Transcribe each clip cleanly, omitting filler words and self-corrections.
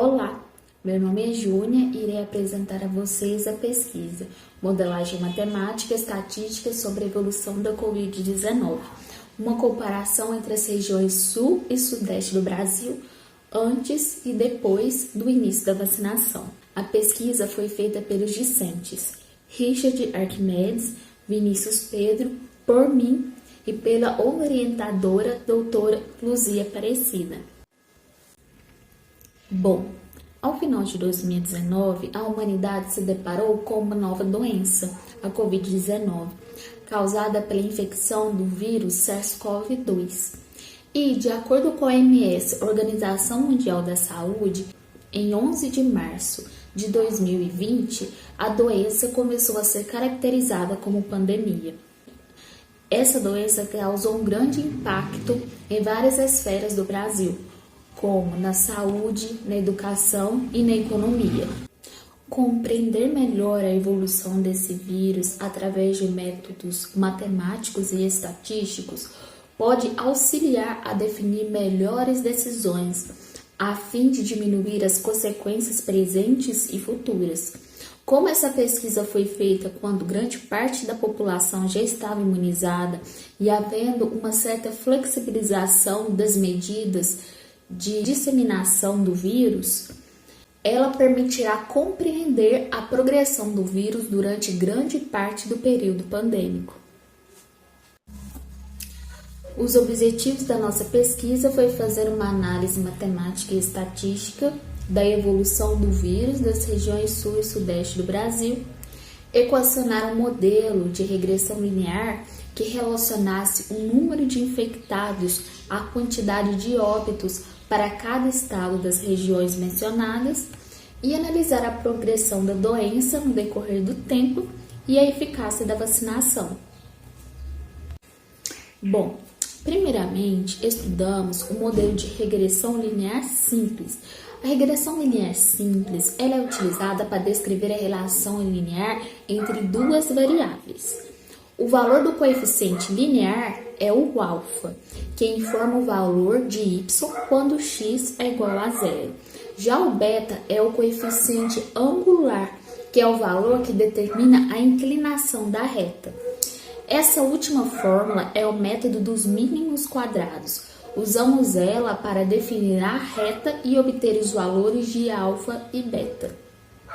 Olá, meu nome é Júnia e irei apresentar a vocês a pesquisa Modelagem Matemática e Estatística sobre a Evolução da Covid-19, uma comparação entre as regiões Sul e Sudeste do Brasil antes e depois do início da vacinação. A pesquisa foi feita pelos discentes Richard Arquimedes, Vinícius Pedro, por mim e pela orientadora doutora Luzia Aparecida. Bom, ao final de 2019, a humanidade se deparou com uma nova doença, a Covid-19, causada pela infecção do vírus SARS-CoV-2. E, de acordo com a OMS, Organização Mundial da Saúde, em 11 de março de 2020, a doença começou a ser caracterizada como pandemia. Essa doença causou um grande impacto em várias esferas do Brasil, como na saúde, na educação e na economia. Compreender melhor a evolução desse vírus através de métodos matemáticos e estatísticos pode auxiliar a definir melhores decisões, a fim de diminuir as consequências presentes e futuras. Como essa pesquisa foi feita quando grande parte da população já estava imunizada e havendo uma certa flexibilização das medidas de disseminação do vírus, ela permitirá compreender a progressão do vírus durante grande parte do período pandêmico. Os objetivos da nossa pesquisa foi fazer uma análise matemática e estatística da evolução do vírus das regiões Sul e Sudeste do Brasil, equacionar um modelo de regressão linear que relacionasse o número de infectados à quantidade de óbitos para cada estado das regiões mencionadas e analisar a progressão da doença no decorrer do tempo e a eficácia da vacinação. Bom, primeiramente estudamos o modelo de regressão linear simples. A regressão linear simples ela é utilizada para descrever a relação linear entre duas variáveis. O valor do coeficiente linear é o alfa, que informa o valor de y quando x é igual a zero. Já o beta é o coeficiente angular, que é o valor que determina a inclinação da reta. Essa última fórmula é o método dos mínimos quadrados. Usamos ela para definir a reta e obter os valores de alfa e beta.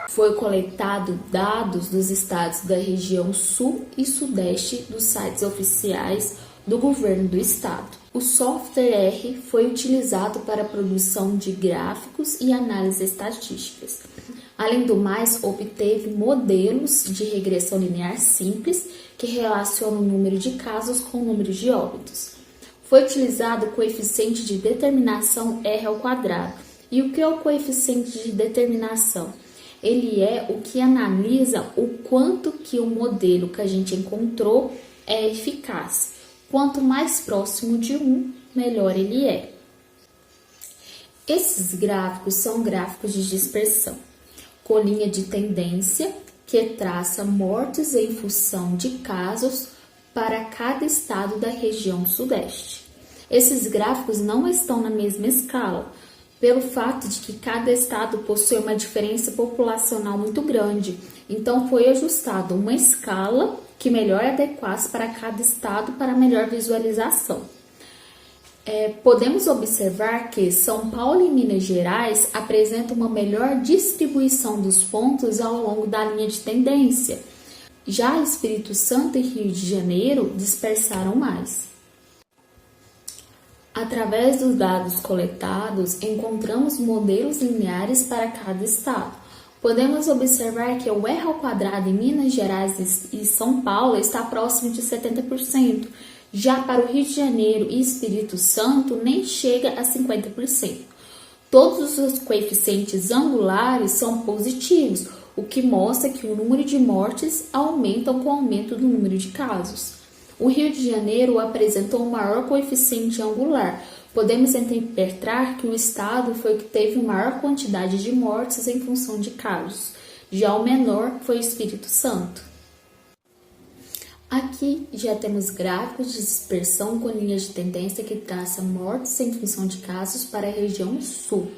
Foi coletado dados dos estados da região Sul e Sudeste dos sites oficiais do governo do estado. O software R foi utilizado para a produção de gráficos e análises estatísticas. Além do mais, obteve modelos de regressão linear simples que relacionam o número de casos com o número de óbitos. Foi utilizado o coeficiente de determinação R ao quadrado. E o que é o coeficiente de determinação? Ele é o que analisa o quanto que o modelo que a gente encontrou é eficaz. Quanto mais próximo de 1, melhor ele é. Esses gráficos são gráficos de dispersão, com linha de tendência que traça mortes em função de casos para cada estado da região Sudeste. Esses gráficos não estão na mesma escala, pelo fato de que cada estado possui uma diferença populacional muito grande. Então, foi ajustada uma escala que melhor adequasse para cada estado para melhor visualização. Podemos observar que São Paulo e Minas Gerais apresentam uma melhor distribuição dos pontos ao longo da linha de tendência. Já Espírito Santo e Rio de Janeiro dispersaram mais. Através dos dados coletados, encontramos modelos lineares para cada estado. Podemos observar que o R ao quadrado em Minas Gerais e São Paulo está próximo de 70%. Já para o Rio de Janeiro e Espírito Santo nem chega a 50%. Todos os coeficientes angulares são positivos, o que mostra que o número de mortes aumenta com o aumento do número de casos. O Rio de Janeiro apresentou um maior coeficiente angular. Podemos interpretar que o estado foi o que teve maior quantidade de mortes em função de casos. Já o menor foi o Espírito Santo. Aqui já temos gráficos de dispersão com linhas de tendência que traçam mortes em função de casos para a região Sul.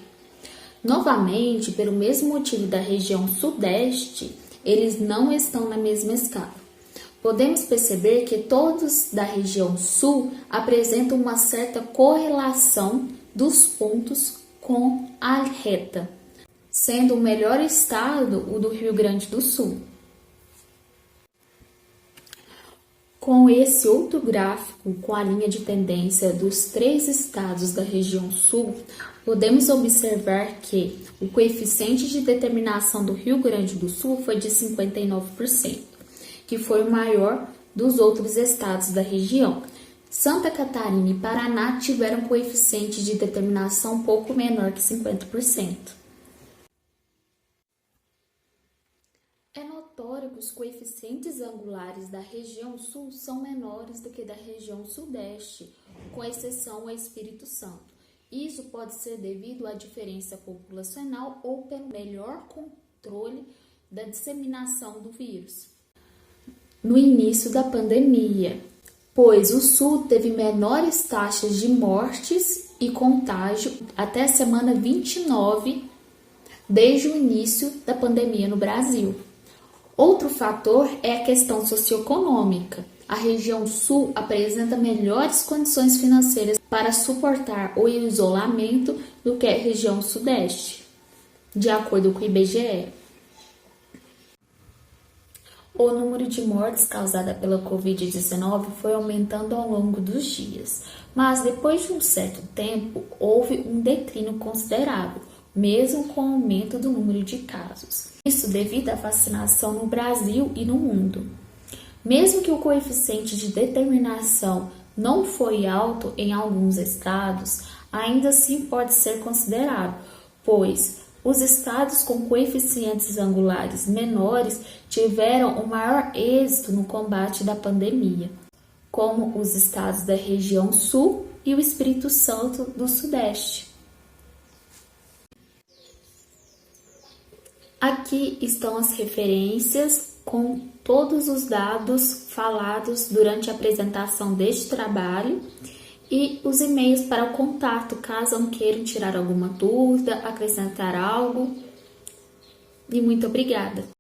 Novamente, pelo mesmo motivo da região sudeste, eles não estão na mesma escala. Podemos perceber que todos da região sul apresentam uma certa correlação dos pontos com a reta, sendo o melhor estado o do Rio Grande do Sul. Com esse outro gráfico, com a linha de tendência dos 3 estados da região sul, podemos observar que o coeficiente de determinação do Rio Grande do Sul foi de 59%, que foi o maior dos outros estados da região. Santa Catarina e Paraná tiveram coeficiente de determinação um pouco menor que 50%. É notório que os coeficientes angulares da região sul são menores do que da região sudeste, com exceção ao Espírito Santo. Isso pode ser devido à diferença populacional ou pelo melhor controle da disseminação do vírus no início da pandemia, pois o sul teve menores taxas de mortes e contágio até a semana 29 desde o início da pandemia no Brasil. Outro fator é a questão socioeconômica. A região sul apresenta melhores condições financeiras para suportar o isolamento do que a região sudeste, de acordo com o IBGE. O número de mortes causada pela Covid-19 foi aumentando ao longo dos dias, mas depois de um certo tempo houve um declínio considerável, mesmo com o aumento do número de casos. Isso devido à vacinação no Brasil e no mundo. Mesmo que o coeficiente de determinação não foi alto em alguns estados, ainda assim pode ser considerado, pois os estados com coeficientes angulares menores tiveram o maior êxito no combate da pandemia, como os estados da região sul e o Espírito Santo do Sudeste. Aqui estão as referências com todos os dados falados durante a apresentação deste trabalho e os e-mails para o contato, caso queiram tirar alguma dúvida, acrescentar algo. E muito obrigada!